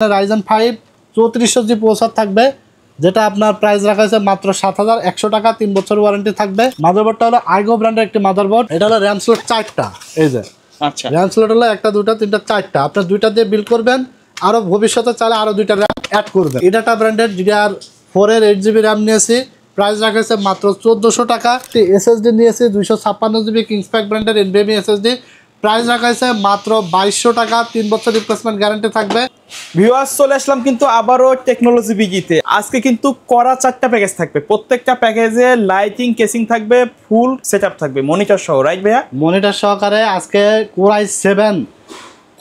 Ryzen 5 3400 জি processor থাকবে, যেটা আপনার প্রাইস রাখা হয়েছে মাত্র 7100 টাকা, 3 বছর ওয়ারেন্টি থাকবে। মাদারবোর্ডটা হলো আইগো ব্র্যান্ডের একটি মাদারবোর্ড। এটা হলো র্যাম স্লট 4টা, এই যে আচ্ছা র্যাম স্লট হলো 1টা 2টা 3টা 4টা, আপনার 2টা দিয়ে বিল্ড করবেন, আরো ভবিষ্যতে চাইলে আরো 2টা র্যাম অ্যাড করবেন। এডাটা ব্র্যান্ডের DDR4 এর 8GB র্যাম নিয়েছি, প্রাইস রাখা হয়েছে মাত্র 1400 টাকা। এসএসডি নিয়েছি 256GB কিংসপ্যাক ব্র্যান্ডের NVMe এসএসডি, প্রাইস রাখা হয়েছে মাত্র 2200 টাকা, 3 বছর রিপ্লেসমেন্ট গ্যারান্টি থাকবে। ভিউয়ার্স চলে আসলাম কিন্তু আবারও টেকনোলজি বিগিতে। আজকে কিন্তু করা 4টা প্যাকেজ থাকবে, প্রত্যেকটা প্যাকেজে লাইটিং কেসিং থাকবে, ফুল সেটআপ থাকবে মনিটর সহ, রাইট ভাইয়া? মনিটর সহকারে আজকে Core i7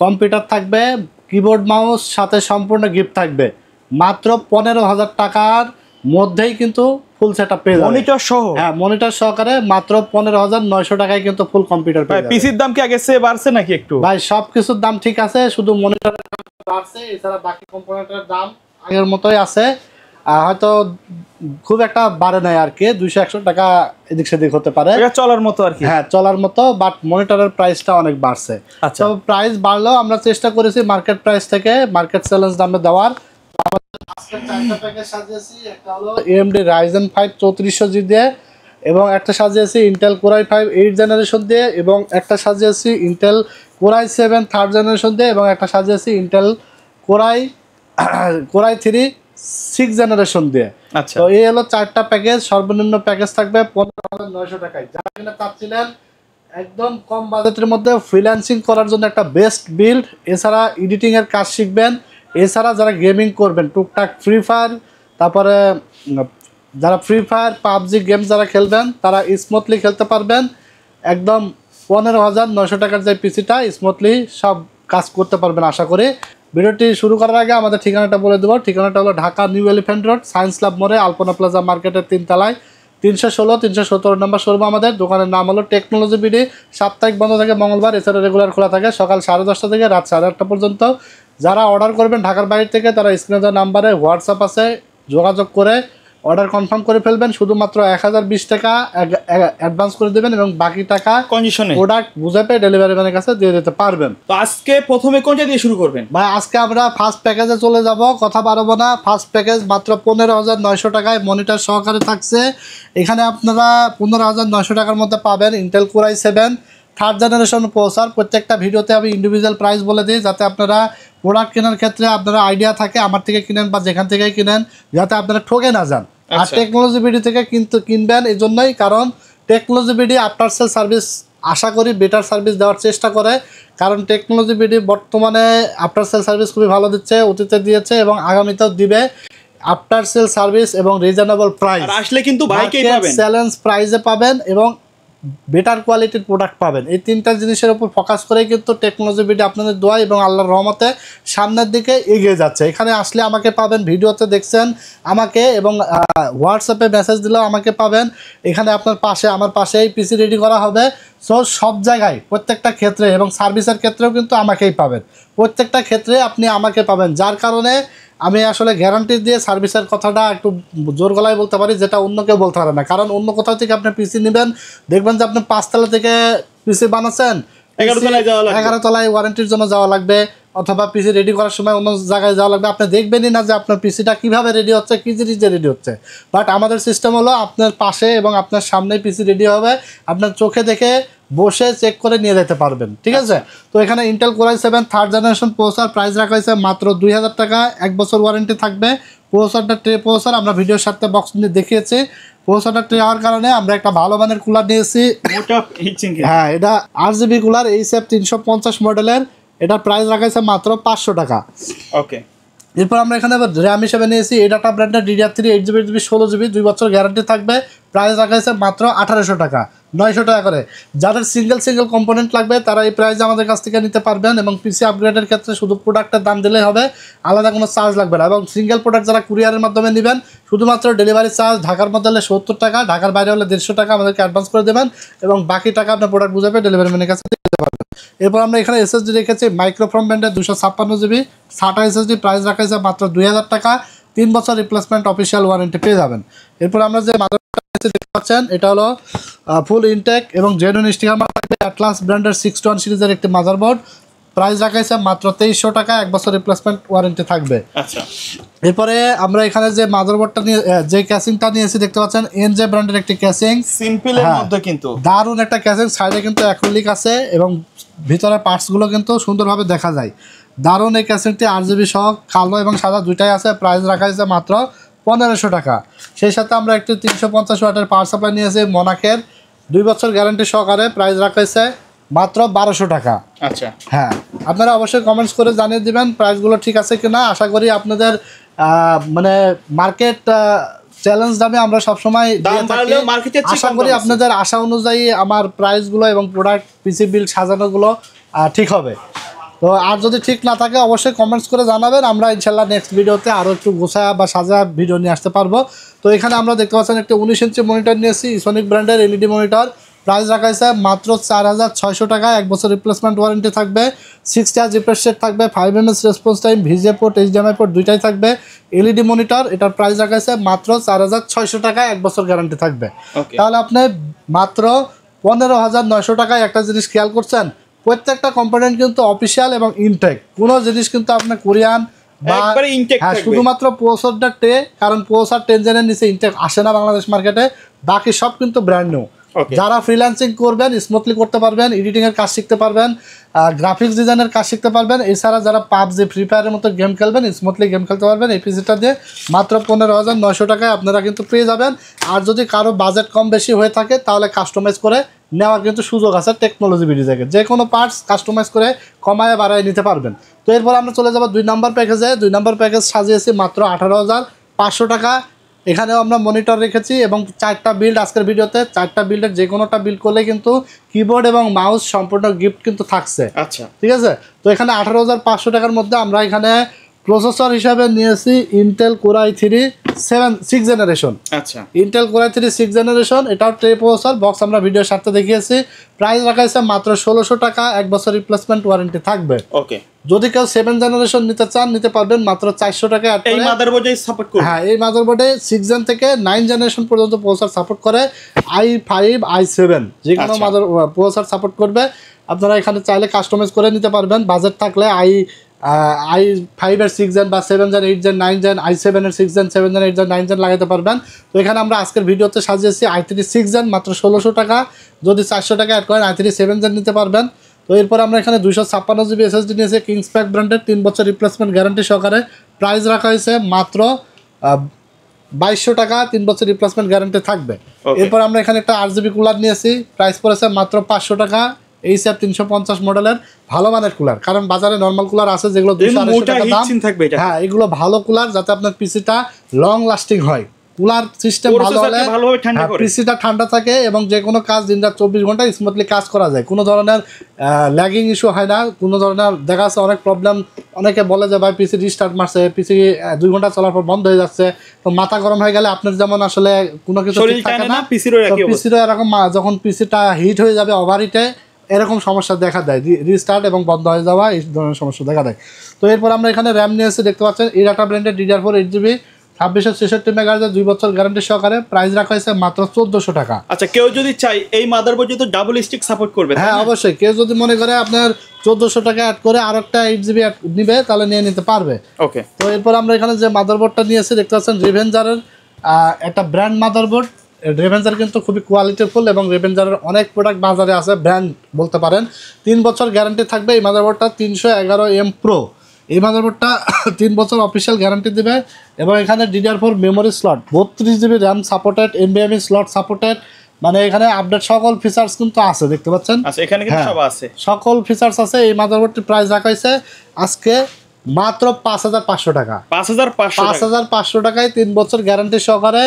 কম্পিউটার থাকবে, কিবোর্ড মাউস সাথে সম্পূর্ণ গিফট থাকবে। মাত্র 15,000 টাকার মধ্যেই কিন্তু ফুল সেটআপ পেয়ে যাবেন মনিটর সহ। হ্যাঁ, মনিটর সহকারে মাত্র 15,900 টাকায় কিন্তু ফুল কম্পিউটার পেয়ে যাবেন। পিসির দাম কি আগে চেয়ে বাড়ছে নাকি একটু? ভাই সবকিছুর দাম ঠিক আছে, শুধু মনিটরের দাম বাড়ছে, এছাড়া বাকি কম্পোনেন্টের দাম আগের মতোই আছে। হয়তো খুব একটা বাড়ে নাই আর কি, 200-100 টাকা এদিক সেদিক হতে পারে, এটা চলার মতো আর কি। হ্যাঁ চলার মতো, বাট মনিটরের প্রাইসটা অনেক বাড়ছে। আচ্ছা। তো প্রাইস বাড়লেও আমরা চেষ্টা করেছি মার্কেট প্রাইস থেকে মার্কেট চ্যালেঞ্জ দামে দেওয়ার। আজকে 4টা প্যাকেজ সাজিয়েছি, একটা হলো AMD Ryzen 5 3400 জি দিয়ে, এবং একটা সাজিয়েছি Intel Core i5 8 জেনারেশন দিয়ে, এবং একটা সাজিয়েছি Intel Core i7 3rd generation দিয়ে, এবং একটা সাজিয়েছি Intel Core i3 6 জেনারেশন দিয়ে। আচ্ছা, তো এই হলো 4টা প্যাকেজ, সর্বনিম্ন প্যাকেজ থাকবে 15,900 টাকায়। যারা কিনা চাচ্ছিলেন একদম কম বাজেটের মধ্যে ফ্রিল্যান্সিং করার জন্য একটা বেস্ট বিল্ড, এছাড়া এডিটিং এর কাজ শিখবেন, এছাড়া যারা গেমিং করবেন টুকটাক ফ্রি ফায়ার, তারপরে যারা ফ্রি ফায়ার পাবজি গেম যারা খেলবেন তারা স্মুথলি খেলতে পারবেন। একদম 15,900 টাকার যে পিসিটা স্মুথলি সব কাজ করতে পারবেন আশা করি। ভিডিওটি শুরু করার আগে আমাদের ঠিকানাটা বলে দেবো। ঠিকানাটা হলো Dhaka new elephant road, science club মোড়ে, আলপনা প্লাজা মার্কেটের 3 তলায়, 316-317 নম্বর শোরুম আমাদের। দোকানের নাম হলো টেকনোলজি বিডি। সাপ্তাহিক বন্ধ থাকে মঙ্গলবার, এছাড়া রেগুলার খোলা থাকে সকাল 10:30 থেকে রাত 8:30 পর্যন্ত। যারা অর্ডার করবেন ঢাকার বাইরে থেকে তারা স্ক্রিনে দেওয়া নাম্বারে হোয়াটসঅ্যাপ আছে, যোগাযোগ করে অর্ডার কনফার্ম করে ফেলবেন। শুধুমাত্র 1020 টাকা অ্যাডভান্স করে দেবেন এবং বাকি টাকা কন্ডিশনে প্রোডাক্ট বুঝে পেয়ে ডেলিভারি ম্যানের কাছে দিয়ে দিতে পারবেন। তো আজকে প্রথমে কোনটা দিয়ে শুরু করবেন ভাই? আজকে আমরা ফার্স্ট প্যাকেজে চলে যাব, কথা পারবো না। ফার্স্ট প্যাকেজ মাত্র 15,900 টাকায় মনিটর সহকারে থাকছে। এখানে আপনারা 15,900 টাকার মধ্যে পাবেন Intel Core i7 3rd generation processor. প্রত্যেকটা ভিডিওতে আমি ইন্ডিভিজুয়াল প্রাইস বলে দিই, যাতে আপনারা প্রোডাক্ট কেনার ক্ষেত্রে আপনারা আইডিয়া থাকে, আমার থেকে কিনেন বা যেখান থেকে কিনেন, যাতে আপনারা ঠকে না যান। আর টেকনোলজি বিডি থেকে কিন্তু কিনবেন এই জন্যই, কারণ technology BD after sale service আশা করি বেটার সার্ভিস দেওয়ার চেষ্টা করে, কারণ টেকনোলজি বিডি বর্তমানে আফটার সেল সার্ভিস খুবই ভালো দিচ্ছে, অতীতে দিয়েছে এবং আগামীতেও দিবে। আফটার সেল সার্ভিস এবং রিজনেবল প্রাইস, আসলে কিন্তু বাইকেই পাবেন, চ্যালেঞ্জ প্রাইসে পাবেন এবং বেটার কোয়ালিটির প্রোডাক্ট পাবেন। এই 3টা জিনিসের উপর ফোকাস করেই কিন্তু টেকনোলজি বিডি আপনাদের দোয়া এবং আল্লাহর রহমতে সামনের দিকে এগিয়ে যাচ্ছে। এখানে আসলে আমাকে পাবেন, ভিডিওতে দেখছেন আমাকে, এবং হোয়াটসঅ্যাপে মেসেজ দিলেও আমাকে পাবেন। এখানে আপনার পাশে, আমার পাশেই পিসি রেডি করা হবে। সো সব জায়গায় প্রত্যেকটা ক্ষেত্রে এবং সার্ভিসের ক্ষেত্রেও কিন্তু আমাকেই পাবেন, প্রত্যেকটা ক্ষেত্রে আপনি আমাকে পাবেন। যার কারণে আমি আসলে গ্যারান্টি দিয়ে সার্ভিসের কথাটা একটু জোর গলায় বলতে পারি, যেটা অন্য কেউ বলতে পারে না। কারণ অন্য কোথাও থেকে আপনি পিসি নেবেন, দেখবেন যে আপনি 5 তলা থেকে পিসি বানাচ্ছেন, 11 তলায় ওয়ারেন্টির জন্য যাওয়া লাগবে, অথবা পিসি রেডি করার সময় অন্য জায়গায় যাওয়া লাগবে। আপনি দেখবেনই না যে আপনার পিসিটা কীভাবে রেডি হচ্ছে, কী জিনিসে রেডি হচ্ছে। বাট আমাদের সিস্টেম হলো আপনার পাশে এবং আপনার সামনেই পিসি রেডি হবে, আপনার চোখে দেখে বসে চেক করে নিয়ে যেতে পারবেন, ঠিক আছে? তো এখানে Intel Core i7 3rd generation processor, price রাখা হয়েছে মাত্র 2,000 টাকা, 1 বছর ওয়ারেন্টি থাকবে। প্রসেসরটা ট্রে প্রসেসর, আমরা ভিডিওর সাথে বক্স নিয়ে দেখিয়েছি। প্রসেসরটা ট্রে হওয়ার কারণে আমরা একটা ভালো মানের কুলার নিয়েছি। হ্যাঁ, এটা RGB কুলার HF 350 মডেলের, এটার প্রাইস রাখা হয়েছে মাত্র 500 টাকা। ওকে। এরপর আমরা এখানে র্যাম হিসেবে নিয়েছি এডাটা ব্র্যান্ডের DDR3 8GB 16GB 2 বছর গ্যারান্টি থাকবে। প্রাইস রাখা হয়েছে মাত্র 1800 টাকা, 900 টাকা করে। যাদের সিঙ্গেল কম্পোনেন্ট লাগবে তারা এই প্রাইসে আমাদের কাছ থেকে নিতে পারবেন, এবং পিসি আপগ্রেডের ক্ষেত্রে শুধু প্রোডাক্টের দাম দিলেই হবে, আলাদা কোনো চার্জ লাগবে না। এবং সিঙ্গেল প্রোডাক্ট যারা কুরিয়ারের মাধ্যমে নেবেন, শুধুমাত্র ডেলিভারি চার্জ ঢাকার মধ্যে হলে 70 টাকা, ঢাকার বাইরে হলে 150 টাকা আমাদেরকে অ্যাডভান্স করে দেবেন, এবং বাকি টাকা আপনার প্রোডাক্ট বুঝাবে ডেলিভারি ম্যানের কাছে দিতে পারবেন। এরপর আমরা এখানে SSD রেখেছি মাইক্রোফ্রম ব্র্যান্ডের 256GB SATA SSD, প্রাইস রাখা হয়েছে মাত্র 2,000 টাকা, 3 বছর রিপ্লেসমেন্ট অফিসিয়াল ওয়ারেন্টি পেয়ে যাবেন। এরপর আমরা যে মাদারবোর্ডটা দেখতে পাচ্ছেন এটা হলো ফুল ইনটেক এবং জেনুইন স্টিকার মার্কা অ্যাটলাস ব্র্যান্ডের 621 সিরিজের একটি মাদারবোর্ড। প্রাইস রাখা হয়েছে মাত্র 2300 টাকা, 1 বছর রিপ্লেসমেন্ট ওয়ারেন্টি থাকবে। আচ্ছা, এরপরে আমরা এখানে যে মাদারবোর্ডটা নিয়ে যে ক্যাসিংটা নিয়েছি দেখতে পাচ্ছেন, এনজে ব্র্যান্ডের একটি ক্যাসিং, সিম্পলের মধ্যে কিন্তু দারুণ একটা ক্যাসিং। সাইডে কিন্তু অ্যাক্রিলিক আছে এবং ভিতরে পার্টসগুলো কিন্তু সুন্দরভাবে দেখা যায়। দারুণ এই ক্যাসিংটি RGB সহ কালো এবং সাদা দুইটাই আছে। প্রাইস রাখা হয়েছে মাত্র 1500 টাকা। সেই সাথে আমরা একটি 350 ওয়াটের পাওয়ার সাপ্লাই নিয়েছি মোনাকের, 2 বছর গ্যারান্টি সহকারে। প্রাইস রাখা হয়েছে মাত্র 1200 টাকা। আচ্ছা, হ্যাঁ, আপনারা অবশ্যই কমেন্টস করে জানিয়ে দিবেন প্রাইসগুলো ঠিক আছে কিনা। আশা করি আপনাদের মানে মার্কেট চ্যালেঞ্জ দামে আমরা সবসময় দিয়ে থাকি। আশা করি আপনাদের আশা অনুযায়ী আমার প্রাইসগুলো এবং প্রোডাক্ট পিসি বিল্ড সাজানোগুলো ঠিক হবে। তো আর যদি ঠিক না থাকে অবশ্যই কমেন্টস করে জানাবেন, আমরা ইনশাল্লাহ নেক্সট ভিডিওতে আরও একটু গোছা বা সাজা ভিডিও নিয়ে আসতে পারবো। তো এখানে আমরা দেখতে পাচ্ছেন একটা 19 ইঞ্চি মনিটর নিয়েছি, ইসোনিক ব্র্যান্ডের এলইডি মনিটর। প্রাইস রাখা হয়েছে মাত্র 4600 টাকা, 1 বছর রিপ্লেসমেন্ট ওয়ারেন্টি থাকবে, 6টা জিপিএস সেট থাকবে, 5ms response time, VGA port, HDMI port দুইটাই থাকবে। এলইডি মনিটর, এটার প্রাইস রাখা হয়েছে মাত্র 4600 টাকা, 1 বছর গ্যারান্টি থাকবে। তাহলে আপনি মাত্র 15900 টাকায় একটা জিনিস খেয়াল করছেন, প্রত্যেকটা কম্পোনেন্ট কিন্তু অফিসিয়াল এবং ইনটেক, কোনো জিনিস কিন্তু আপনার কোরিয়ান বা শুধুমাত্র প্রসেসরটা টে, কারণ প্রসেসর 10 জেনের নিচে ইনটেক আসে না বাংলাদেশ মার্কেটে, বাকি সব কিন্তু ব্র্যান্ড নিউ। যারা ফ্রিল্যান্সিং করবেন স্মুথলি করতে পারবেন, এডিটিংয়ের কাজ শিখতে পারবেন, গ্রাফিক্স ডিজাইনের কাজ শিখতে পারবেন, এছাড়া যারা পাবজি ফ্রি ফায়ারের মতো গেম খেলবেন স্মুথলি গেম খেলতে পারবেন, এই পিসিটা দিয়ে মাত্র 15900 টাকায় আপনারা কিন্তু পেয়ে যাবেন। আর যদি কারো বাজেট কম বেশি হয়ে থাকে তাহলে কাস্টমাইজ করে নেওয়ার কিন্তু সুযোগ আছে টেকনোলজি বিডি থেকে, যে কোনো পার্টস কাস্টমাইজ করে কমায় বাড়ায় নিতে পারবেন। তো এরপর আমরা চলে যাবো 2 নম্বর প্যাকেজে। 2 নম্বর প্যাকেজ সাজিয়েছি মাত্র 18500 টাকা। এখানেও আমরা মনিটর রেখেছি এবং 4টা বিল্ড আজকের ভিডিওতে, 4টা বিল্ডের যে কোনোটা বিল্ড করলে কিন্তু কিবোর্ড এবং মাউস সম্পূর্ণ গিফট কিন্তু থাকছে। আচ্ছা, ঠিক আছে। তো এখানে 18500 টাকার মধ্যে আমরা এখানে প্রসেসর হিসাবে নিয়েছি ইন্টেল কোর i3 6 জেনারেশন। আচ্ছা, ইন্টেল কোর i3 6 জেনারেশন, এটাও ট্রে প্রসেসর, বক্স আমরা ভিডিওর সাথে দেখিয়েছি। প্রাইস রাখা হয়েছে মাত্র 1600 টাকা, 1 বছর রিপ্লেসমেন্ট ওয়ারেন্টি থাকবে। ওকে, যদি কেউ 7 জেনারেশন নিতে চান নিতে পারবেন মাত্র 400 টাকা। এই মাদারবোর্ডে সাপোর্ট করে, হ্যাঁ, এই মাদারবোর্ডে 6 জেন থেকে 9 জেনারেশন পর্যন্ত প্রসেসর সাপোর্ট করে। i5 i7 যে কোনো মাদার প্রসেসর সাপোর্ট করবে। আপনারা এখানে চাইলে কাস্টমাইজ করে নিতে পারবেন, বাজেট থাকলে i5 এর 6 জেন বা 7 জেন 8 জেন 9 জেন, i7 এর 6 জেন 7 জেন 8 জেন 9 জেন লাগাতে পারবেন। তো এখানে আমরা আজকের ভিডিওতে সাজিয়েছি i3 6 জেন মাত্র 1600 টাকা। যদি 400 টাকা অ্যাড করেন i3 7 জেন নিতে পারবেন। তো এরপর আমরা এখানে 256 জিবি SSD নিয়েছি কিংসপ্যাক ব্র্যান্ডের, 3 বছর রিপ্লেসমেন্ট গ্যারান্টি সহকারে। প্রাইস রাখা হয়েছে মাত্র 2200 টাকা, 3 বছর রিপ্লেসমেন্ট গ্যারান্টি থাকবে। এরপর আমরা এখানে একটা RGB কুলার নিয়েছি, প্রাইস পড়েছে মাত্র 500 টাকা। এইচএফ 350 মডেলের ভালো মানের কুলার, কারণ বাজারে নর্মাল কুলার আছে যেগুলো 200 টাকা দাম। হ্যাঁ, এগুলো ভালো কুলার, যাতে আপনার পিসিটা লং লাস্টিং হয়। কুলার সিস্টেম ভালো হলে পিসিটা ঠান্ডা থাকে এবং যে কোনো কাজ দিনরাত 24 ঘন্টা স্মুথলি কাজ করা যায়, কোনো ধরনের ল্যাগিং ইস্যু হয় না, কোনো ধরনের দেখা যাচ্ছে অনেক প্রবলেম। অনেকে বলে যে ভাই পিসি রিস্টার্ট মারছে, পিসি 2 ঘন্টা চলার পর বন্ধ হয়ে যাচ্ছে। তো মাথা গরম হয়ে গেলে আপনার যেমন আসলে কোনো কিছু ঠিক থাকে না, পিসিরও এরকম যখন পিসিটা হিট হয়ে যাবে ওভারহিটে এরকম সমস্যা দেখা দেয়, রিস্টার্ট এবং বন্ধ হয়ে যাওয়া এই ধরনের সমস্যা দেখা দেয়। তো এরপর আমরা এখানে র্যাম নিয়ে এসে দেখতে পাচ্ছেন এরাটা ব্র্যান্ডের DDR4 8GB 2666 মেগাহার্জের 2 বছর গ্যারান্টি সহকারে। প্রাইস রাখা হয়েছে মাত্র 1400 টাকা। আচ্ছা, কেউ যদি চাই এই মাদারবোর্ড তো ডাবল স্টিক সাপোর্ট করবে? হ্যাঁ, অবশ্যই। কেউ যদি মনে করে আপনার 1400 টাকা অ্যাড করে আর একটা 8GB নিবে তাহলে নিয়ে নিতে পারবে। ওকে। তো এরপর আমরা এখানে যে মাদারবোর্ডটা নিয়েছি দেখতে পাচ্ছেন রেভেঞ্জারের একটা ব্র্যান্ড মাদারবোর্ড। রেভেঞ্জার কিন্তু খুবই কোয়ালিটিফুল এবং রেভেঞ্জারের অনেক প্রোডাক্ট বাজারে আছে, ব্র্যান্ড বলতে পারেন। 3 বছর গ্যারান্টি থাকবে। এই মাদারবোর্ডটা 311M Pro, এই মাদারবোর্ডটা 3 বছর অফিসিয়াল গ্যারান্টি দেবে এবং এখানে DDR4 memory slot, 32GB RAM supported, NVMe slot supported, মানে এখানে আপডেট সকল ফিচার্স কিন্তু আছে দেখতে পাচ্ছেন। আচ্ছা, এখানে কিন্তু সব আছে, সকল ফিচার্স আছে। এই মাদারবোর্ডটির প্রাইস রাখা হয়েছে আজকে মাত্র 5500 টাকা। 5500 টাকায় 3 বছর গ্যারান্টি সহকারে।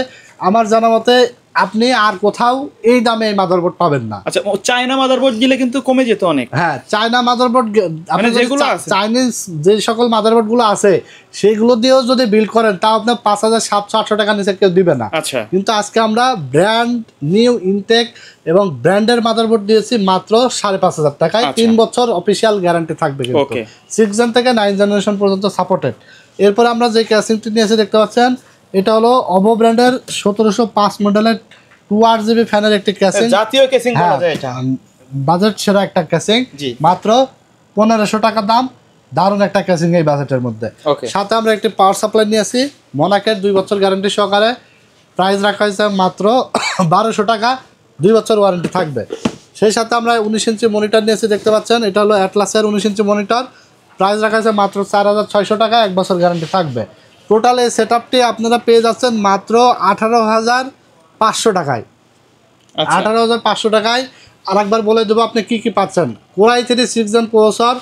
আমার জানা মতে আপনি আর কোথাও এই দামে এই মাদারবোর্ড পাবেন না। আচ্ছা, চায়না মাদারবোর্ড দিলে কিন্তু কমে যেত অনেক। হ্যাঁ, চায়না মাদারবোর্ড মানে যেগুলো আছে, চাইনিজ যে সকল মাদারবোর্ড গুলো আছে সেগুলো দিয়েও যদি বিল্ড করেন তাও আপনার 5700-800 টাকা নিচে কেউ দিবে না। আচ্ছা, কিন্তু আজকে আমরা ব্র্যান্ড নিউ ইনটেক এবং ব্র্যান্ডের মাদারবোর্ড দিয়েছি মাত্র 5500 টাকায়। 3 বছর অফিসিয়াল গ্যারান্টি থাকবে কিন্তু 6 জেন থেকে 9 জেনারেশন পর্যন্ত সাপোর্টেড। এরপর আমরা যে ক্যাসিংটি নিয়েছি দেখতে পাচ্ছেন, এটা হলো অভো ব্র্যান্ডের 1705 মডেলের 2RGB ফ্যানের একটি ক্যাসিং, জাতীয় ক্যাসিং বলা যায় এটা, বাজেট সেরা একটা ক্যাসিং। মাত্র 1500 টাকা দাম। দারুণ একটা ক্যাসিং এই বাজেটের মধ্যে। ওকে, সাথে আমরা একটি পাওয়ার সাপ্লাই নিয়ে আসি মনাকের 2 বছর গ্যারান্টি সহকারে। প্রাইস রাখা হয়েছে মাত্র 1200 টাকা, 2 বছর ওয়ারেন্টি থাকবে। সেই সাথে আমরা 19 ইঞ্চি মনিটর নিয়েছি, দেখতে পাচ্ছেন এটা হলো অ্যাটলাসের 19 ইঞ্চি মনিটর। প্রাইস রাখা হয়েছে মাত্র 4600 টাকা, 1 বছর গ্যারান্টি থাকবে। টোটাল এই সেট আপটি আপনারা পেয়ে যাচ্ছেন মাত্র 18500 টাকায়। 18500 টাকায়। আর একবার বলে দেবো আপনি কি কি পাচ্ছেন। কোরাই 3 6 জেন প্রসেসর,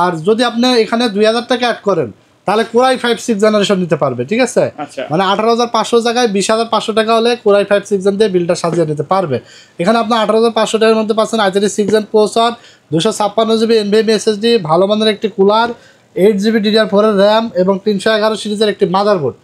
আর যদি আপনি এখানে 2000 টাকা অ্যাড করেন তাহলে কোরাই 5 6 জেনারেশন নিতে পারবে, ঠিক আছে? মানে 18500 জায়গায় 20500 টাকা হলে কোরাই 5 6 জেন দিয়ে বিলটা সাজিয়ে নিতে পারবে। এখানে আপনার 18500 টাকার মধ্যে পাচ্ছেন i3 6 gen processor, 256 GB NVMe SSD, ভালো মানের একটি কুলার, 8 জিবি DDR4 এর র্যাম এবং 311 সিরিজের একটি মাদারবোর্ড।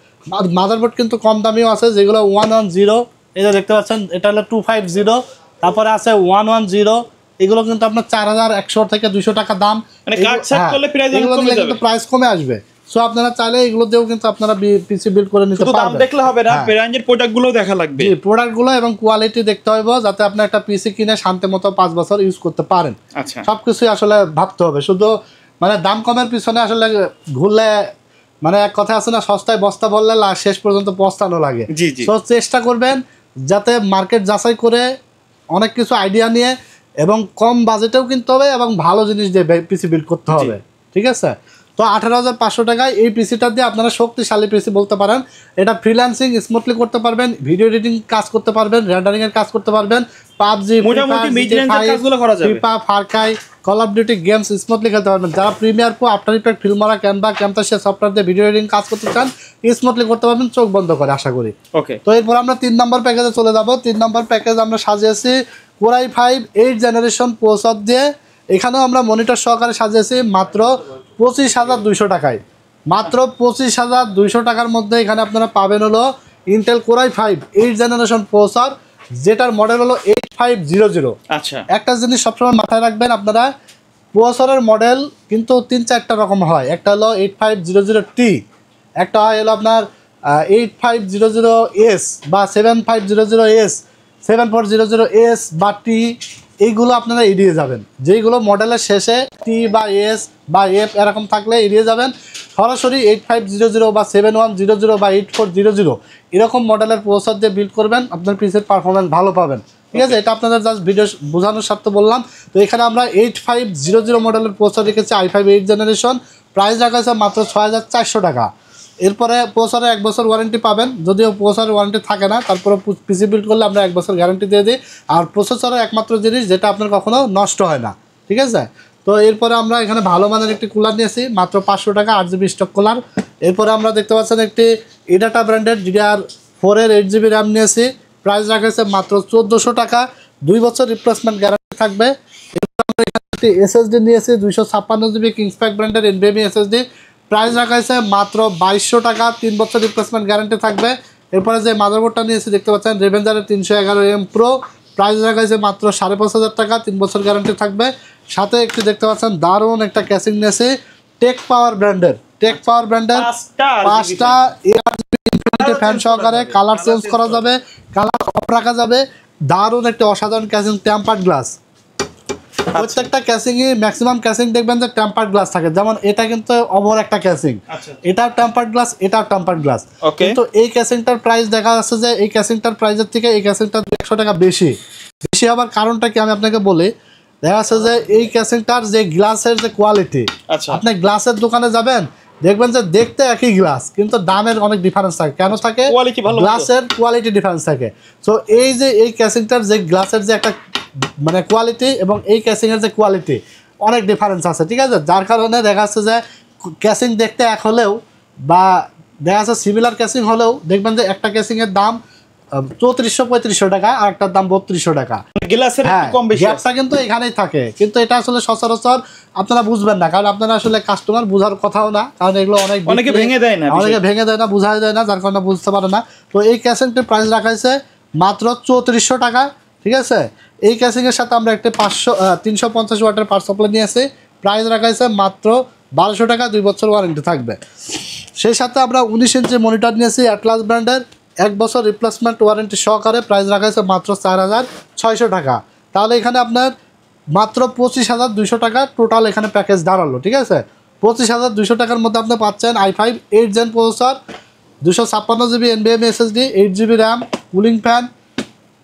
মাদারবোর্ড কিন্তু কম দামিও আছে, যেগুলো 110, এটা দেখতে পাচ্ছেন এটা হলো 250, তারপরে আছে 110। এগুলো কিন্তু আপনার 4100 থেকে 200 টাকা দাম। মানে কাট সেট করলে প্রাইস অনেক কমে যাবে, কিন্তু প্রাইস কমে আসবে। সো আপনারা চাইলে এগুলো দিয়েও কিন্তু আপনারা পিসি বিল্ড করে নিতে পারবেন। দাম দেখলে হবে না, ব্র্যান্ডের প্রোডাক্টগুলো দেখা লাগবে। জি, প্রোডাক্টগুলো এবং কোয়ালিটি দেখতে হবে, যাতে আপনি একটা পিসি কিনে শান্তি মতো 5 বছর ইউজ করতে পারেন। আচ্ছা, সবকিছুই আসলে ভাবতে হবে, শুধু মানে দাম কমের পিছনে আসলে ঘুরলে মানে এক কথা আছে না, সস্তায় বস্তা বললে শেষ পর্যন্ত পস্তানো লাগে। তো চেষ্টা করবেন যাতে মার্কেট যাচাই করে অনেক কিছু আইডিয়া নিয়ে এবং কম বাজেটেও কিনতে হবে এবং ভালো জিনিস দিয়ে পিসি বিল্ড করতে হবে, ঠিক আছে? তো 18500 টাকায় এই পিসিটা দিয়ে আপনারা শক্তিশালী পিসি বলতে পারেন। এটা ফ্রিল্যান্সিং স্মুথলি করতে পারবেন, ভিডিও এডিটিং কাজ করতে পারবেন, রেন্ডারিং এর কাজ করতে পারবেন, পাবজি, মোটামুটি মিড রেঞ্জের কাজগুলো করা যাবে, FIFA, Far Cry, call of duty games smoothly খেলতে পারবেন। যারা Premiere Pro, after effect, ফিল্মরা, Canva, ক্যামতাসিয়া software দিয়ে ভিডিও এডিটিং কাজ করতে চান, স্মুথলি করতে পারবেন চোখ বন্ধ করে, আশা করি। ওকে, তো এরপর আমরা 3 নম্বর প্যাকেজে চলে যাব। 3 নম্বর প্যাকেজ আমরা সাজিয়েছি কোরাই 5 8 জেনারেশন প্রসেসর দিয়ে। এখানেও আমরা মনিটর সহকারে সাজিয়েছি মাত্র 25200 টাকায়। মাত্র 25200 টাকার মধ্যে এখানে আপনারা পাবেন হলো ইন্টেল কোরাই 5 8 জেনারেশন প্রসেসর, যেটার মডেল হলো 8500। আচ্ছা, একটা জিনিস সবসময় মাথায় রাখবেন আপনারা, প্রসেসরের মডেল কিন্তু 3-4টা রকম হয়। একটা হলো 8500T, একটা হয় হলো আপনার 8500S বা 7500S, 7400S বা T। এইগুলো আপনারা এড়িয়ে যাবেন। যেইগুলো মডেলের শেষে T বা S বা F এরকম থাকলে এড়িয়ে যাবেন। সরাসরি 8500 বা 7100 বা 8400 এরকম মডেলের প্রসেসর দিয়ে বিল্ড করবেন, আপনার পিসির পারফরমেন্স ভালো পাবেন, ঠিক আছে? এটা আপনাদের জাস্ট ভিডিও বোঝানোর স্বার্থে বললাম। তো এখানে আমরা 8500 মডেলের প্রসেসর রেখেছি i5 8 জেনারেশন। প্রাইস রাখা আছে মাত্র 6400 টাকা। এরপরে প্রসেসরে 1 বছর ওয়ারেন্টি পাবেন, যদিও প্রসেসরের ওয়ারেন্টি থাকে না, তারপরে পিসি বিল্ড করলে আমরা 1 বছর গ্যারান্টি দিয়ে দিই। আর প্রসেসরের একমাত্র জিনিস যেটা আপনার কখনো নষ্ট হয় না, ঠিক আছে? তো এরপরে আমরা এখানে ভালো মানের একটি কুলার নিয়েছি মাত্র 500 টাকা, 8 জিবি স্টক কুলার। এরপরে আমরা দেখতে পাচ্ছেন একটি এডাটা ব্র্যান্ডের DDR4 এর 8 জিবি র্যাম নিয়েছি। প্রাইস রাখা হয়েছে মাত্র 1400 টাকা, 2 বছর রিপ্লেসমেন্ট গ্যারান্টি থাকবে। এরপর আমরা এখানে একটি এসএসডি নিয়েছি 256 জিবি কিংসপ্যাক ব্র্যান্ডের NVMe SSD। প্রাইস রাখা হয়েছে মাত্র 2200 টাকা, 3 বছর রিপ্লেসমেন্ট গ্যারান্টি থাকবে। এরপরে যে মাদারবোর্ডটা নিয়েছি দেখতে পাচ্ছেন রেভেঞ্জারের 311M Pro। প্রাইস রাখা হয়েছে মাত্র 5500 টাকা, 3 বছর গ্যারান্টি থাকবে। সাথে একটি দেখতে পাচ্ছেন দারুণ একটা ক্যাসিং নিয়েছি টেক পাওয়ার ব্র্যান্ডের 5টা ইনফিনিটি ফ্যান সহকারে, কালার চেঞ্জ করা যাবে, কালার অফ রাখা যাবে। দারুণ একটা অসাধারণ ক্যাসিং, টেম্পার্ড গ্লাস। প্রত্যেকটা ক্যাসিংয়ে ম্যাক্সিমাম ক্যাসিং দেখবেন যে টেম্পার্ড গ্লাস থাকে, যেমন এটা কিন্তু ওভার একটা ক্যাসিং, এটাও টেম্পার্ড গ্লাস, এটাও টেম্পার্ড গ্লাস। কিন্তু এই ক্যাসিংটার প্রাইস দেখা যাচ্ছে যে এই ক্যাসিংটার প্রাইসের থেকে এই ক্যাসিংটা 100 টাকা বেশি হওয়ার কারণটা কি আমি আপনাকে বলি। দেখা যাচ্ছে যে এই ক্যাসিংটার যে গ্লাসের যে কোয়ালিটি, আপনি গ্লাসের দোকানে যাবেন দেখবেন যে দেখতে একই গ্লাস কিন্তু দামের অনেক ডিফারেন্স থাকে। কেন থাকে? গ্লাসের কোয়ালিটি ডিফারেন্স থাকে। সো এই যে এই ক্যাসিংটার যে গ্লাসের যে একটা মানে কোয়ালিটি এবং এই ক্যাসিংয়ের যে কোয়ালিটি অনেক ডিফারেন্স আছে, ঠিক আছে? যার কারণে দেখা যাচ্ছে যে ক্যাসিং দেখতে এক হলেও বা দেখা যাচ্ছে সিমিলার ক্যাসিং হলেও দেখবেন যে একটা ক্যাসিংয়ের দাম 3400-3500 টাকা আর একটার দাম 3200 টাকা। গ্যাপটা কিন্তু এখানেই থাকে, কিন্তু এটা আসলে সচরাচর আপনারা বুঝবেন না, কারণ আপনারা আসলে কাস্টমার বোঝার কথাও না, কারণ এগুলো অনেকে ভেঙে দেয় না, বোঝাই দেয় না, যার কারণে বুঝতে পারে না। তো এই ক্যাসিংটির প্রাইস রাখা হয়েছে মাত্র 3400 টাকা, ঠিক আছে? এই ক্যাসিংয়ের সাথে আমরা একটা 350 ওয়াটের পাওয়ার সাপ্লাই নিয়ে আসি। প্রাইস রাখা হয়েছে মাত্র 1200 টাকা, 2 বছর ওয়ারেন্টি থাকবে। সেই সাথে আমরা 19 ইঞ্চি মনিটর নিয়েছি অ্যাটলাস ব্র্যান্ডের, 1 বছর রিপ্লেসমেন্ট ওয়ারেন্টি সহকারে। প্রাইস রাখা হয়েছে মাত্র 4600 টাকা। তাহলে এখানে আপনার মাত্র 25,200 টাকা টোটাল এখানে প্যাকেজ দাঁড়ালো, ঠিক আছে। 25,200 টাকার মধ্যে আপনি পাচ্ছেন i5 8 gen processor, 256 GB NVMe SSD, 8 GB RAM, cooling fan,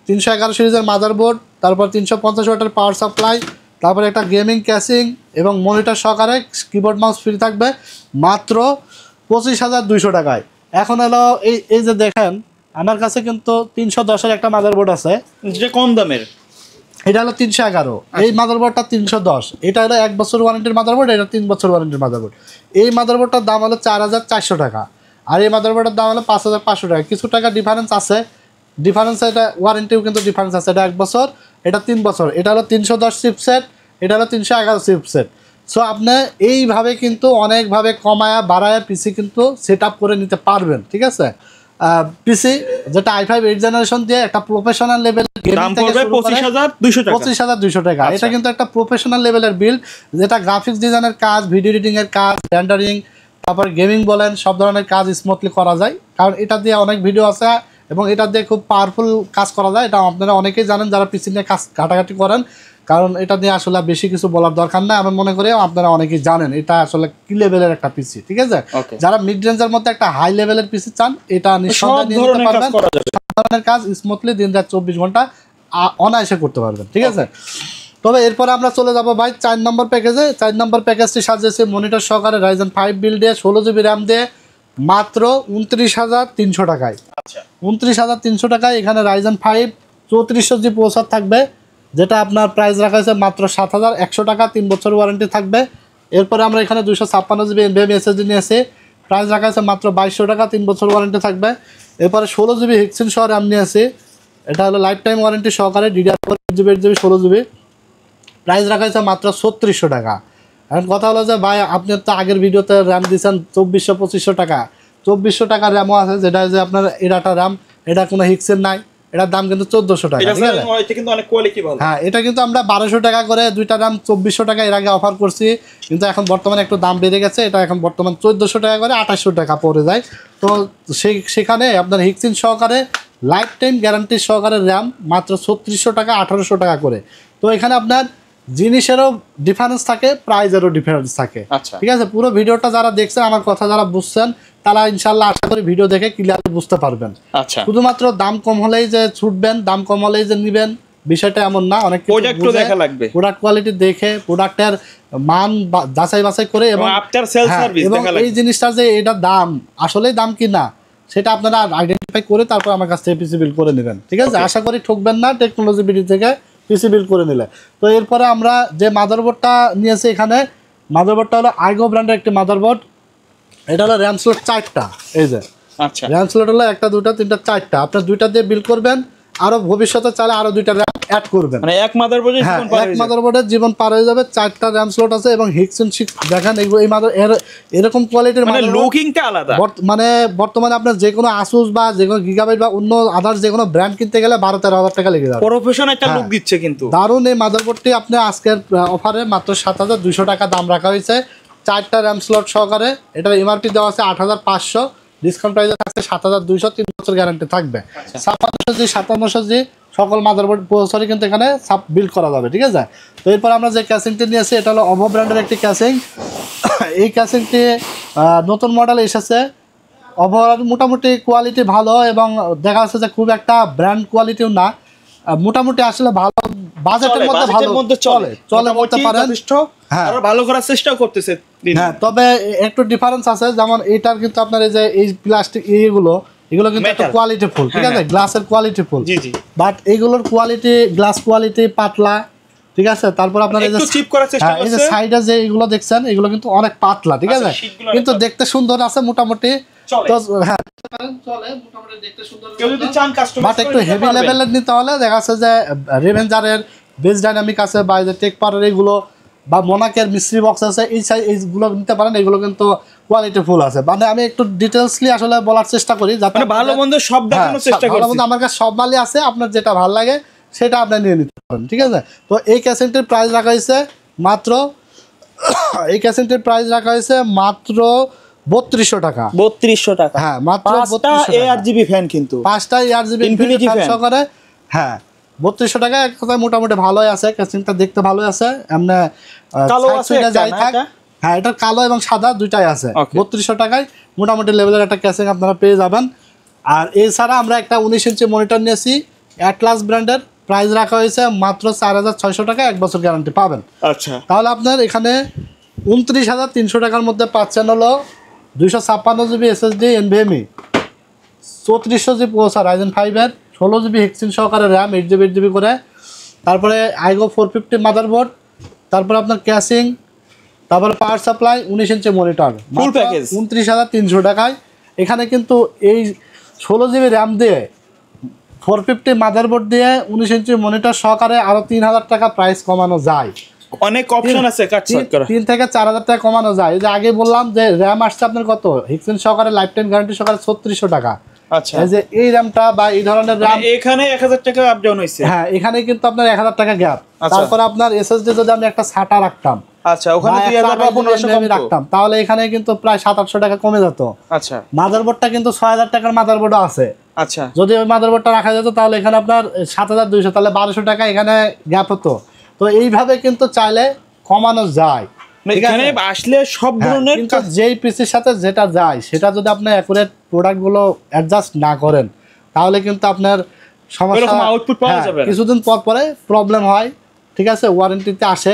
311 সিরিজের মাদারবোর্ড, তারপর 350 ওয়াটের পাওয়ার সাপ্লাই, তারপরে একটা গেমিং ক্যাসিং এবং মনিটর সহকারে কিবোর্ড মাউস ফ্রি থাকবে মাত্র 25,200 টাকায়। এখন হলো এই যে দেখেন আমার কাছে কিন্তু 310-এর একটা মাদারবোর্ড আছে, যেটা কম দামের, এটা হলো 311। এই মাদারবোর্ডটা 310, এটা হলো 1 বছর ওয়ারেন্টির মাদারবোর্ড, এটা 3 বছর ওয়ারেন্টির মাদারবোর্ড। এই মাদারবোর্ডটার দাম হলো 4,400 টাকা, আর এই মাদারবোর্ডের দাম হলো 5,500 টাকা। কিছু টাকা ডিফারেন্স আছে, এটা ওয়ারেন্টিও কিন্তু ডিফারেন্স আছে, এটা 1 বছর, এটা 3 বছর। এটা হলো 310 চিপসেট, এটা হলো 311 চিপসেট। সো আপনি এইভাবে কিন্তু অনেকভাবে কমায়া বাড়ায়া পিসি কিন্তু সেট আপ করে নিতে পারবেন, ঠিক আছে। পিসি যেটা i5 8 জেনারেশন দিয়ে একটা প্রফেশনাল লেভেলের দাম পড়বে 25,200 টাকা। 25,200 টাকা। এটা কিন্তু একটা প্রফেশনাল লেভেলের বিল্ড, যেটা গ্রাফিক্স ডিজাইনের কাজ, ভিডিও এডিটিং এর কাজ, রেন্ডারিং, তারপর গেমিং বলেন, সব ধরনের কাজ স্মুথলি করা যায়। কারণ এটা দিয়ে অনেক ভিডিও আছে এবং এটা দিয়ে খুব পাওয়ারফুল কাজ করা যায়। এটা আপনারা অনেকেই জানেন যারা পিসি নিয়ে কাজ ঘাটাঘাটি করেন, কারণ এটা দিয়ে আসলে বেশি কিছু বলার দরকার নাই। আমি মনে করি আপনারা অনেকেই জানেন এটা আসলে কি লেভেলের একটা পিসি, ঠিক আছে। যারা মিড রেঞ্জের মধ্যে একটা হাই লেভেলের পিসি চান, এটা নিঃসন্দেহে নিয়ে নিতে পারবেন। সব ধরনের কাজ স্মুথলি দিন রাত 24 ঘন্টা অনায়াসে করতে পারবেন, ঠিক আছে। তবে এরপরে আমরা চলে যাবো ভাই 4 নম্বর প্যাকেজে। 4 নম্বর প্যাকেজটি সাজিয়েছে মনিটর সহকারে Ryzen 5 বিল্ড দিয়ে 16 জিবি র্যাম দিয়ে মাত্র 29,300 টাকায়। 29,300 টাকায় এখানে Ryzen 5 3400 জি প্রসেসর থাকবে, যেটা আপনার প্রাইস রাখা হয়েছে মাত্র 7,100 টাকা, 3 বছর ওয়ারেন্টি থাকবে। এরপরে আমরা এখানে 256 জিবি NVMe SSD নিয়েছি, প্রাইস রাখা হয়েছে মাত্র 2200 টাকা, 3 বছর ওয়ারেন্টি থাকবে। এরপরে 16 জিবি হেক্সিন সহ র্যাম নিয়েছি, এটা হলো লাইফ টাইম ওয়ারেন্টি সহকারে, DDR4 8GB 8GB 16 GB, price রাখা হয়েছে মাত্র 3600 টাকা। এখন কথা হলো যে ভাই আপনি তো আগের ভিডিওতে র্যাম দিয়েছেন 2400-2500 টাকা, 2400 টাকার র্যামও আছে, যেটা যে আপনার এটাটা র্যাম, এটা কোনো হিক্সের নাই, এটার দাম কিন্তু 1400 টাকা, ঠিক আছে। হ্যাঁ, এটা কিন্তু আমরা 1200 টাকা করে দুইটা র্যাম 2400 টাকা এর আগে অফার করছি, কিন্তু এখন বর্তমানে একটু দাম বেড়ে গেছে, এটা এখন বর্তমান 1400 টাকা করে 2800 টাকা পড়ে যায়। তো সেখানে আপনার হিক্সিন সহকারে লাইফ টাইম গ্যারান্টি সহকারে র্যাম মাত্র 3600 টাকা, 1800 টাকা করে। তো এখানে আপনার জিনিসেরও ডিফারেন্স থাকে, প্রাইজেরও ডিফারেন্স থাকে, ঠিক আছে। পুরো ভিডিওটা যারা দেখছেন, আমার কথা যারা বুঝছেন, তারা ইনশাল্লাহ আশা করি ভিডিও দেখে ক্লিয়ারলি বুঝতে পারবেন। শুধুমাত্র দাম কম হলেই যে ছুটবেন, দাম কম হলেই যে নিবেন, বিষয়টা এমন না। অনেক প্রোডাক্ট দেখা লাগবে, প্রোডাক্ট কোয়ালিটি দেখে, প্রোডাক্টের মান যাচাই বাছাই করে, এবং আফটার সেল সার্ভিস দেখা লাগবে। এই জিনিসটা যে এটা দাম আসলেই দাম কি না সেটা আপনারা আইডেন্টিফাই করে তারপর আমার কাছ থেকে পিসি বিল্ড করে নেবেন, ঠিক আছে। আশা করি ঠকবেন না টেকনোলজি বিডি থেকে পিসি বিল্ড করে নিলে। তো এরপরে আমরা যে মাদারবোর্ডটা নিয়েছি, এখানে মাদারবোর্ডটা হলো আইগো ব্র্যান্ডের একটি মাদারবোর্ড। এটা হলো র্যাম স্লট 4টা, এই যে র্যাম স্লট হলো 1টা 2টা 3টা 4টা, আপনার 2টা দিয়ে বিল্ড করবেন, আরো ভবিষ্যতে চাইলে আরো 2টা র্যাম অ্যাড করবেন, মানে এক মাদারবোর্ডের জীবন পার হয়ে যাবে। 4টা র্যাম স্লট আছে এবং হিক্সন 6 দেখেন, এই এরকম কোয়ালিটির মানে লুকিংটা আলাদা। মানে বর্তমানে আপনার যে কোনো আসুস বা যে কোনো গিগাবাইট বা অন্য আদার্স যে কোনো ব্র্যান্ড কিনতে গেলে 12-13 টাকা লেগে যাবে। প্রফেশনাল একটা লুক দিচ্ছে কিন্তু দারুণ। এই মাদারবোর্ডটি আপনি আজকের অফারে মাত্র 7,200 টাকা দাম রাখা হয়েছে, 4টা র্যাম স্লট সহকারে। এটার এমআরপি দেওয়া আছে 8,500, ডিসকাউন্ট প্রাইসে থাকছে 7,200, 3 বছর গ্যারান্টি থাকবে। 5700 জি সকল মাদারবোর্ড প্রসেসরই কিন্তু এখানে বিল্ড করা যাবে, ঠিক আছে। তো এরপর আমরা যে ক্যাসিংটি নিয়েছি, এটা হলো অভো ব্র্যান্ডের একটি ক্যাসিং। এই ক্যাসিংটি নতুন মডেল এসেছে। অভো মোটামুটি কোয়ালিটি ভালো, এবং দেখা যাচ্ছে যে খুব একটা ব্র্যান্ড কোয়ালিটিও না, মোটামুটি আসলে ভালো, বাজেটের মধ্যে ভালো চলে বলতে পারেন। হ্যাঁ, আরো ভালো করার চেষ্টাও করতেছে। হ্যাঁ, তবে একটু ডিফারেন্স আছে, যেমন এটার কিন্তু আপনার এই যে এই প্লাস্টিক এগুলো কিন্তু একটা কোয়ালিটি ফুল, ঠিক আছে, গ্লাসের কোয়ালিটি ফুল, বাট এইগুলোর কোয়ালিটি, গ্লাস কোয়ালিটি পাতলা, ঠিক আছে। তারপর আপনার এই যে সাইডে যে এগুলো দেখছেন, এগুলো কিন্তু অনেক পাতলা, ঠিক আছে, কিন্তু দেখতে সুন্দর আছে মোটামুটি। তো হ্যাঁ, বাট একটু হেভি লেভেলের নিতে হলে দেখা যাচ্ছে যে রেভেঞ্জারের বেস ডাইনামিক আছে, বা এই যে টেক পাওয়ারের এগুলো, বা মোনাকের মিস্ট্রি বক্স আছে, এইগুলো নিতে পারেন। এগুলো কিন্তু কোয়ালিটি ফুল আছে। মানে আমি একটু ডিটেইলসলি আসলে বলার চেষ্টা করি, যাতে ভালো মন্দ সব দেখানোর চেষ্টা করি। আমার কাছে সব মালই আছে, আপনার যেটা ভালো লাগে সেটা আপনি নিয়ে নিতে পারেন, ঠিক আছে। তো এই ক্যাসেন্টের প্রাইস রাখা হয়েছে মাত্র 3200 টাকা। 3200 টাকা, হ্যাঁ, মাত্র 5টা ARGB ফ্যান, কিন্তু 5টা ARGB ইনফিনিটি ফ্যান সহকারে। হ্যাঁ, 3200 টাকা এক কথায় মোটামুটি ভালোই আছে, ক্যাসিংটা দেখতে ভালোই আছে। এমনি কালো আছে একটা যাই না থাক, এটা? হ্যাঁ এটা কালো এবং সাদা দুইটাই আছে। Okay. 3200 টাকায় মোটামুটি লেভেলের একটা ক্যাসিং আপনারা পেয়ে যাবেন। আর এছাড়া আমরা একটা 19 ইঞ্চি মনিটর নিয়েছি অ্যাটলাস ব্র্যান্ডের, প্রাইস রাখা হয়েছে মাত্র 4600 টাকা, 1 বছর গ্যারান্টি পাবেন। আচ্ছা তাহলে আপনার এখানে 29,300 টাকার মধ্যে পাচ্ছেন হলো 256 GB SSD NVMe, 3400 GB processor Ryzen 5 এর, 16 জিবি হেক্সিন সহকারে র্যাম, 8 জিবি করে, তারপরে আইগো 450 মাদারবোর্ড, তারপরে আপনার ক্যাসিং, তারপরে power supply, 19 inch monitor, Full package। 29,300 টাকায়। এখানে কিন্তু এই 16 জিবি র্যাম দিয়ে 450 মাদারবোর্ড দিয়ে 19 ইঞ্চি মনিটর সহকারে আরও 3,000 টাকা প্রাইস কমানো যায়। অনেক অপশন আছে কাট সাট করা। 3 থেকে 4,000 টাকা কমানো যায়। এই যে আগে বললাম যে র্যাম আসছে আপনার কত, হেক্সিন সহকারে লাইফ টাইম গ্যারান্টি সহকারে 3600 টাকা। আচ্ছা এই যে এই র্যামটা বা এই ধরনের র্যাম, মানে এখানে 1000 টাকা আপ ডাউন হইছে। হ্যাঁ এখানে কিন্তু আপনার 1,000 টাকা গ্যাপ। আচ্ছা। তারপরে আপনার SSD যদি আমি একটা SATA রাখতাম, আচ্ছা ওখানে বা 2000 বা 1500 কম তো। রাখতাম, তাহলে এখানে কিন্তু প্রায় 700-800 টাকা কমে যেত। আচ্ছা মাদারবোর্ডটা কিন্তু 6,000 টাকার মাদারবোর্ডও আছে। আচ্ছা যদি ওই মাদারবোর্ডটা রাখা যেত তাহলে এখানে আপনার 7,200, তাহলে 1,200 টাকা এখানে গ্যাপ হতো। তো এইভাবে কিন্তু চাইলে কমানো যায়। মানে ঠিক আছে? এখানে আসলে সব হ্যাঁ, ধরনের কিন্তু যেই পিসির সাথে যেটা যায় সেটা যদি আপনি অ্যাকুরেট প্রোডাক্টগুলো অ্যাডজাস্ট না করেন তাহলে কিন্তু আপনার সমস্যা, এরকম output পাওয়া হ্যাঁ, যাবে না। কিছুদিন পর পরে প্রবলেম হয়। ঠিক আছে, ওয়ারেন্টিতে আসে,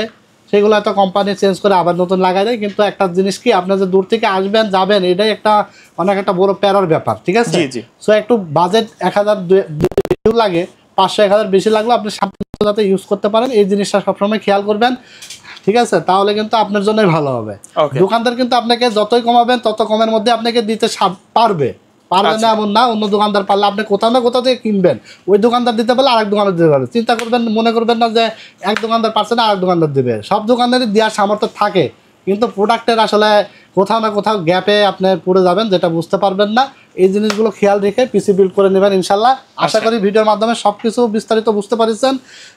সেগুলো একটা কোম্পানি চেঞ্জ করে আবার নতুন লাগাই দেয়। কিন্তু একটা জিনিস কি, আপনি যে দূর থেকে আসবেন যাবেন, এটাই একটা অনেক একটা বড় প্যারার ব্যাপার। ঠিক আছে, জি, জি। সো একটু বাজেট 1,000 লাগে, 500-1,000 বেশি লাগলো, আপনি শান্তিতে যাতে ইউজ করতে পারেন এই জিনিসটা সবসময় খেয়াল করবেন। ঠিক আছে, তাহলে কিন্তু আপনার জন্যই ভালো হবে। Okay. দোকানদার কিন্তু আপনাকে যতই কমাবেন তত কমের মধ্যে আপনাকে দিতে পারবে না আচ্ছা। এমন না। অন্য দোকানদার পারলে আপনি কোথাও না কোথাও থেকে কিনবেন, ওই দোকানদার দিতে পারলে আরেক দোকানদার দিতে পারবে। চিন্তা করবেন, মনে করবেন না যে এক দোকানদার পারছে না আরেক দোকানদার দেবে। সব দোকানদারই দেওয়ার সামর্থ্য থাকে, কিন্তু প্রোডাক্টের আসলে কোথাও না কোথাও গ্যাপে আপনি পড়ে যাবেন, যেটা বুঝতে পারবেন না। এই জিনিসগুলো খেয়াল রেখে পিসি বিল্ড করে নেবেন ইনশাল্লাহ। আশা করি ভিডিওর মাধ্যমে সব কিছু বিস্তারিত বুঝতে পারছেন।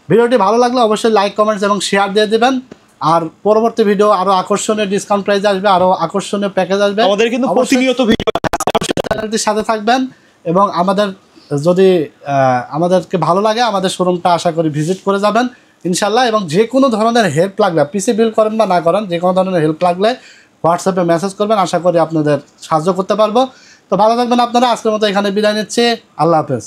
ভিডিওটি ভালো লাগলে অবশ্যই লাইক, কমেন্টস এবং শেয়ার দিয়ে দেবেন। আর পরবর্তী ভিডিও আরো আকর্ষণীয় ডিসকাউন্ট প্রাইস আসবে, আরো আকর্ষণীয় প্যাকেজ আসবে। আমাদের কিন্তু অবশ্যই প্রতিনিয়ত ভিডিও চ্যানেলটির সাথে থাকবেন এবং আমাদের যদি আমাদেরকে ভালো লাগে আমাদের শোরুমটা আশা করি ভিজিট করে যাবেন ইনশাল্লাহ। এবং যে কোনো ধরনের হেল্প লাগলে, পিসি বিল্ড করেন বা না করেন, যে কোনো ধরনের হেল্প লাগলে হোয়াটসঅ্যাপে মেসেজ করবেন, আশা করি আপনাদের সাহায্য করতে পারবো। তো ভালো থাকবেন আপনারা। আজকের মতো এখানে বিদায় নিচ্ছি, আল্লাহ হাফেজ।